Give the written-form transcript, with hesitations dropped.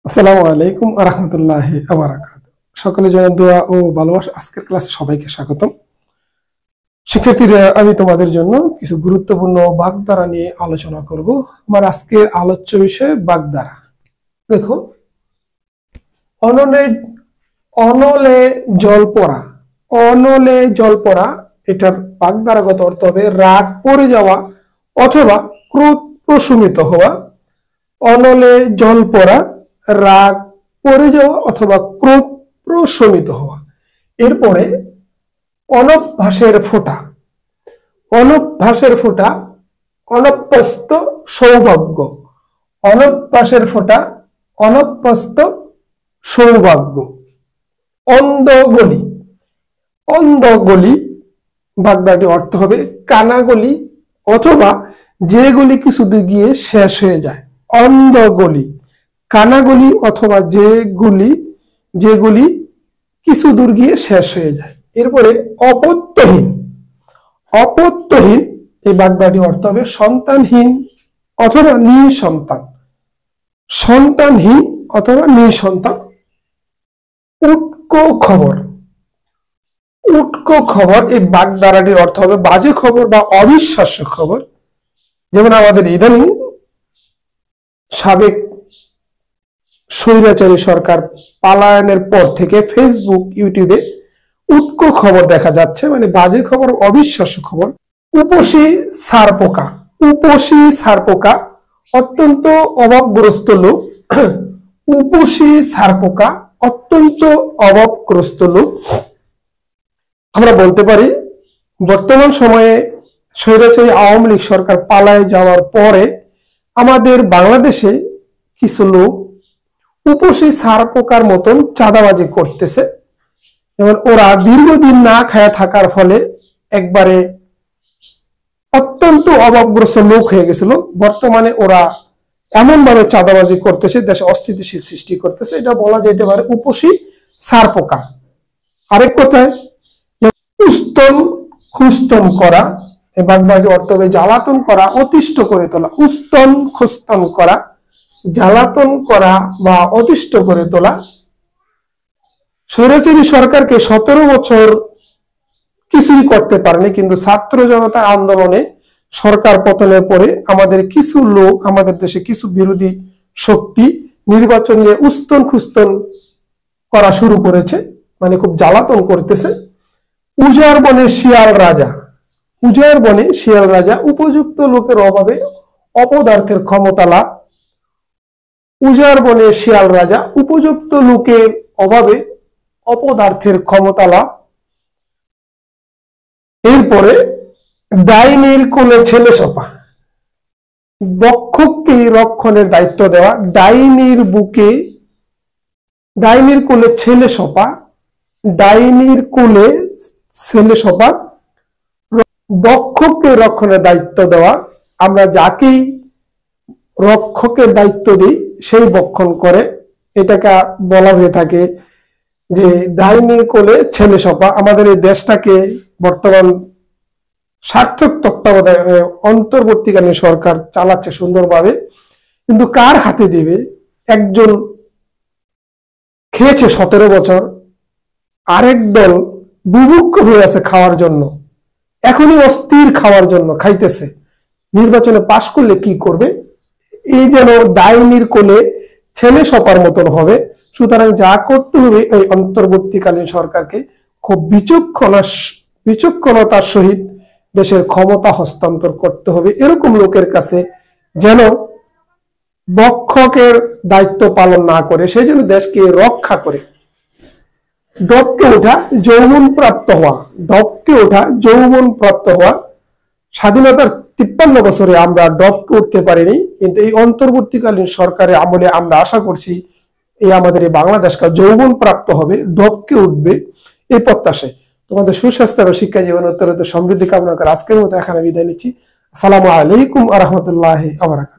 আসসালামু আলাইকুম ওয়া রাহমাতুল্লাহি ওয়া বারাকাতুহু। সকলে জন্য দোয়া ও ভালোবাসা। আজকের ক্লাসে সবাইকে স্বাগতম। শিক্ষার্থীরা, আমি তোমাদের জন্য কিছু গুরুত্বপূর্ণ বাগধারা নিয়ে আলোচনা করব। আমার আজকের আলোচ্য বিষয় বাগধারা। দেখো, অনলে অনলে জল পড়া। অনলে জল পড়া, এটার বাগধারাগত অর্থ হবে রাগ পড়ে যাওয়া অথবা ক্রোধ প্রশমিত হওয়া। অনলে জল পড়া, রাগ পড়ে যাওয়া অথবা ক্রোধ প্রশমিত হওয়া। এরপরে অনভ্যাসের ফোঁটা। অনভ্যাসের ফোঁটা, অনভ্যস্ত সৌভাগ্য। অনভ্যাসের ফোঁটা, অনভ্যস্ত সৌভাগ্য। অন্ধগলি। অন্ধগলি বাগধারাটির অর্থ হবে কানাগলি অথবা যেগুলি কিছুদূর গিয়ে শেষ হয়ে যায়। অন্ধগলি, কানাগলি অথবা যেগুলি কিছু দূর গিয়ে শেষ হয়ে যায়। এরপরে অপত্যহীন। অপত্যহীন এই বাগধারাটির অর্থ হবে সন্তানহীন অথবা নিঃসন্তান। সন্তানহীন অথবা নিঃসন্তান। উটকো খবর। উটকো খবর এই বাগধারাটির অর্থ হবে বাজে খবর বা অবিশ্বাস্য খবর। যেমন আমাদের ইদানিং সাবেক স্বৈরাচারী সরকার পালায়নের পর থেকে ফেসবুক, ইউটিউবে উটকো খবর দেখা যাচ্ছে, মানে বাজে খবর, অবিশ্বাস্য খবর। উপসী ছারপোকা। উপসী ছারপোকা অত্যন্ত অভাবগ্রস্ত লোক। উপসী ছারপোকা অত্যন্ত অভাবগ্রস্ত লোক। আমরা বলতে পারি বর্তমান সময়ে স্বৈরাচারী আওয়ামী লীগ সরকার পালায় যাওয়ার পরে আমাদের বাংলাদেশে কিছু লোক উপসী ছারপোকার মতন চাঁদাবাজি করতেছে। যেমন ওরা দীর্ঘদিন না খায়া থাকার ফলে একবারে অত্যন্ত অভাবগ্রস্ত লোক হয়ে গেছিল। বর্তমানে ওরা এমন ভাবে চাঁদাবাজি করতেছে, দেশে অস্থিতিশীল সৃষ্টি করতেছে। এটা বলা যেতে পারে উপসী ছারপোকা। আরেক কথায় উস্তন খুস্তন করা, এই বাগধারাটির অর্থ হবে জ্বালাতন করা, অতিষ্ঠ করে তোলা। উস্তন খুস্তন করা, জ্বালাতন করা বা অতিষ্ঠ করে তোলা। স্বৈরাচারী সরকারকে 17 বছর কিছুই করতে পারেনি, কিন্তু ছাত্র জনতার আন্দোলনে সরকার পতনের পরে আমাদের কিছু লোক, আমাদের দেশে কিছু বিরোধী শক্তি নির্বাচন নিয়ে উস্তন খুস্তন করা শুরু করেছে, মানে খুব জ্বালাতন করতেছে। উজাড় বনে শিয়াল রাজা। উজাড় বনে শিয়াল রাজা, উপযুক্ত লোকের অভাবে অপদার্থের ক্ষমতা লাভ। উজাড় বনে শিয়াল রাজা, উপযুক্ত লোকের অভাবে অপদার্থের ক্ষমতা লাভ। এরপরে ডাইনির কোলে ছেলে সপা। বক্ষককে রক্ষণের দায়িত্ব দেওয়া। ডাইনির বুকে, ডাইনির কোলে ছেলে সপা। ডাইনির কোলে ছেলে সপা, বক্ষককে রক্ষণের দায়িত্ব দেওয়া। আমরা যাকেই রক্ষকের দায়িত্ব দিই সেই বক্ষণ করে। এটাকে বলা হয়ে থাকে যে ডাইনির কোলে ছেলে সপা। আমাদের এই দেশটাকে বর্তমান সার্থক তত্ত্বাবধানে অন্তর্বর্তীকালীন সরকার চালাচ্ছে সুন্দরভাবে, কিন্তু কার হাতে দিবে? একজন খেয়েছে 17 বছর, আরেক দল বুভুক্ষ হয়ে আছে খাওয়ার জন্য, এখনই অস্থির খাওয়ার জন্য খাইতেছে। নির্বাচনে পাশ করলে কি করবে? এই যেন ডাইনির কোলে ছেলে সপার মতন হবে। সুতরাং যা করতে হবে, এই অন্তর্বর্তীকালীন সরকারকে খুব বিচক্ষণতার সহিত দেশের ক্ষমতা হস্তান্তর করতে হবে এরকম লোকের কাছে, যেন বক্ষকের দায়িত্ব পালন না করে, সেই জন্য দেশকে রক্ষা করে। ডবকে ওঠা, যৌবন প্রাপ্ত হওয়া। ডবকে ওঠা, যৌবন প্রাপ্ত হওয়া। স্বাধীনতার 53 বছরে আমরা ডবকে উঠতে পারিনি, কিন্তু এই অন্তর্বর্তীকালীন সরকারের আমলে আমরা আশা করছি এই আমাদের এই বাংলাদেশটা যৌবন প্রাপ্ত হবে, ডবকে উঠবে, এই প্রত্যাশায়। তোমাদের সুস্বাস্থ্য এবং শিক্ষা জীবন উত্তরোত্তর সমৃদ্ধি কামনা করে আজকের মতো এখানে বিদায় নিচ্ছি। আসসালামু আলাইকুম ওয়া রাহমাতুল্লাহি ওয়া বারাকাতুহু।